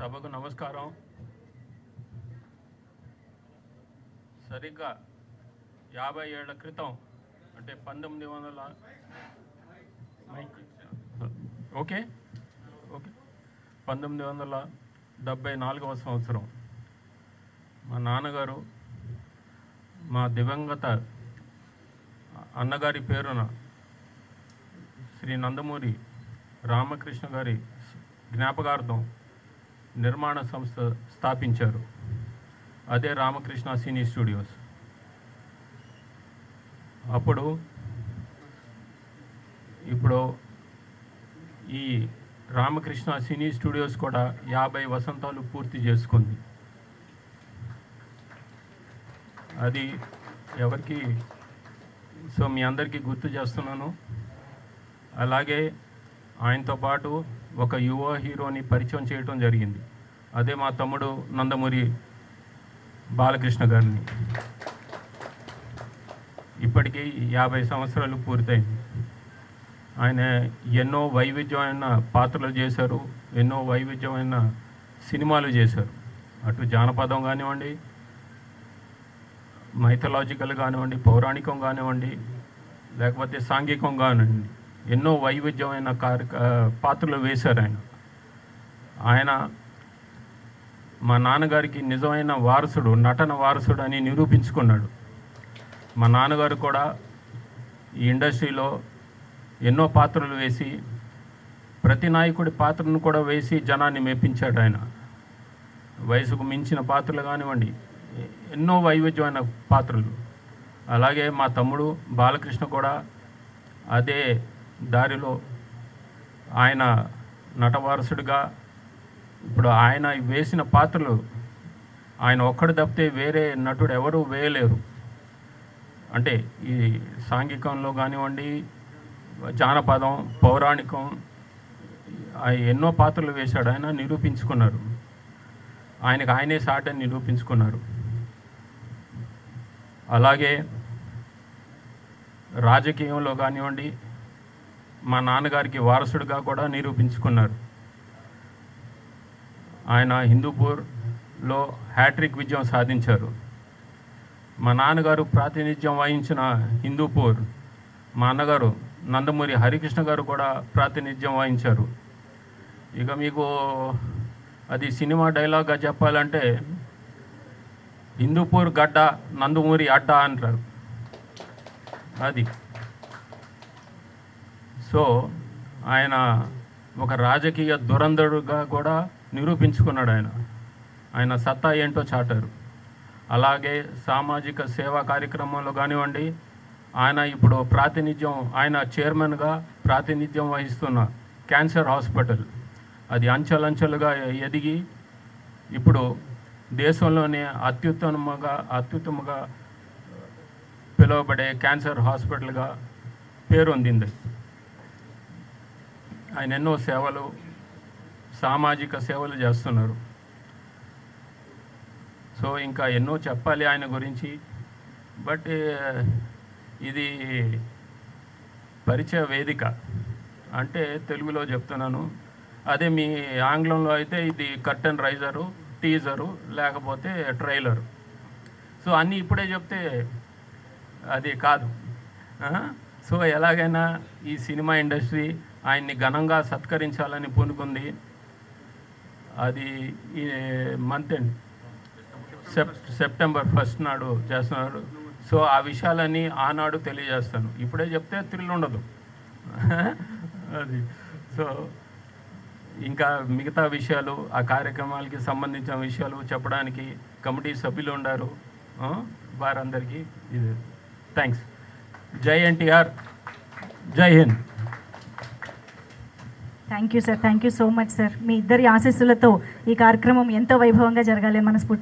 సభకు నమస్కారం. సరిగ్గా 50 ఏళ్ల క్రితం అంటే 1974వ సంవత్సరం మా నాన్నగారు మా దివంగత అన్నగారి పేరున శ్రీ నందమూరి రామకృష్ణ గారి జ్ఞాపకార్థం నిర్మాణ సంస్థ స్థాపించారు. అదే రామకృష్ణ సినీ స్టూడియోస్. ఇప్పుడు ఈ రామకృష్ణ సినీ స్టూడియోస్ కూడా 50 వసంతాలు పూర్తి చేసుకుంది. అది ఎవరికి మీ అందరికీ గుర్తు చేస్తున్నాను. అలాగే ఆయనతో పాటు ఒక యువ హీరోని పరిచయం చేయడం జరిగింది. అదే మా తమ్ముడు నందమూరి బాలకృష్ణ గారిని. ఇప్పటికీ 50 సంవత్సరాలు పూర్తయింది. ఆయన ఎన్నో వైవిధ్యమైన పాత్రలు చేశారు, ఎన్నో వైవిధ్యమైన సినిమాలు చేశారు. అటు జానపదం కానివ్వండి, మైథలాజికల్ కానివ్వండి, పౌరాణికం కానివ్వండి, లేకపోతే సాంఘికం కానివ్వండి, ఎన్నో వైవిధ్యమైన పాత్రలు వేశారు ఆయన. మా నాన్నగారికి నిజమైన వారసుడు, నటన వారసుడు అని నిరూపించుకున్నాడు. మా నాన్నగారు కూడా ఈ ఇండస్ట్రీలో ఎన్నో పాత్రలు వేసి, ప్రతి నాయకుడి పాత్రను కూడా వేసి జనాన్ని మెప్పించాడు ఆయన. వయసుకు మించిన పాత్రలు కానివ్వండి, ఎన్నో వైవిధ్యమైన పాత్రలు. అలాగే మా తమ్ముడు బాలకృష్ణ కూడా అదే దారిలో ఆయన నటవారసుడిగా ఇప్పుడు ఆయన వేసిన పాత్రలు ఆయన ఒక్కడు తప్పితే వేరే నటుడు ఎవరు వేయలేరు. అంటే ఈ సాంఘికంలో కానివ్వండి, జానపదం, పౌరాణికం, ఎన్నో పాత్రలు వేశాడు ఆయన. నిరూపించుకున్నారు. ఆయనకు ఆయనే సాటని నిరూపించుకున్నారు. అలాగే రాజకీయంలో కానివ్వండి, మా నాన్నగారికి వారసుడిగా కూడా నిరూపించుకున్నారు. ఆయన హిందూపూర్లో హ్యాట్రిక్ విజయం సాధించారు. మా నాన్నగారు ప్రాతినిధ్యం వహించిన హిందూపూర్ మా అన్నగారు నందమూరి హరికృష్ణ గారు కూడా ప్రాతినిధ్యం వహించారు. ఇక మీకు అది సినిమా డైలాగ్గా చెప్పాలంటే, హిందూపూర్ గడ్డ నందమూరి అడ్డ అంటారు. అది సో ఆయన ఒక రాజకీయ దురంధరుడుగా కూడా నిరూపించుకున్నాడు. ఆయన సత్తా ఏంటో చాటారు. అలాగే సామాజిక సేవా కార్యక్రమంలో కానివ్వండి, ఆయన ఇప్పుడు ఆయన చైర్మన్గా ప్రాతినిధ్యం వహిస్తున్న క్యాన్సర్ హాస్పిటల్, అది అంచెలంచెలుగా ఎదిగి ఇప్పుడు దేశంలోనే అత్యుత్తమంగా పిలువబడే క్యాన్సర్ హాస్పిటల్గా పేరొందింది. ఆయన ఎన్నో సేవలు, సామాజిక సేవలు చేస్తున్నారు. సో ఇంకా ఎన్నో చెప్పాలి ఆయన గురించి. బట్ ఇది పరిచయ వేదిక అంటే తెలుగులో చెప్తున్నాను. అదే మీ ఆంగ్లంలో అయితే ఇది కర్టెన్ రైజరు, టీజరు, లేకపోతే ట్రైలరు. సో అన్నీ ఇప్పుడే చెప్తే అది కాదు. సో ఎలాగైనా ఈ సినిమా ఇండస్ట్రీ ఆయన్ని ఘనంగా సత్కరించాలని పూనుకుంది. అది ఈ మంత్ ఎండ్ సెప్టెంబర్ 1 నాడు చేస్తున్నారు. సో ఆ విషయాలన్నీ ఆనాడు తెలియజేస్తాను. ఇప్పుడే చెప్తే థ్రిల్ ఉండదు. అది సో ఇంకా మిగతా విషయాలు, ఆ కార్యక్రమాలకి సంబంధించిన విషయాలు చెప్పడానికి కమిటీ సభ్యులు ఉన్నారు. వారందరికీ ఇది థ్యాంక్స్. జై ఎన్టీఆర్, జై Hind. Thank you sir, thank you so much sir. మీ ఇద్దరి ఆశీస్సులతో ఈ కార్యక్రమం ఎంతో వైభవంగా జరగాలి మనస్ఫూర్తిగా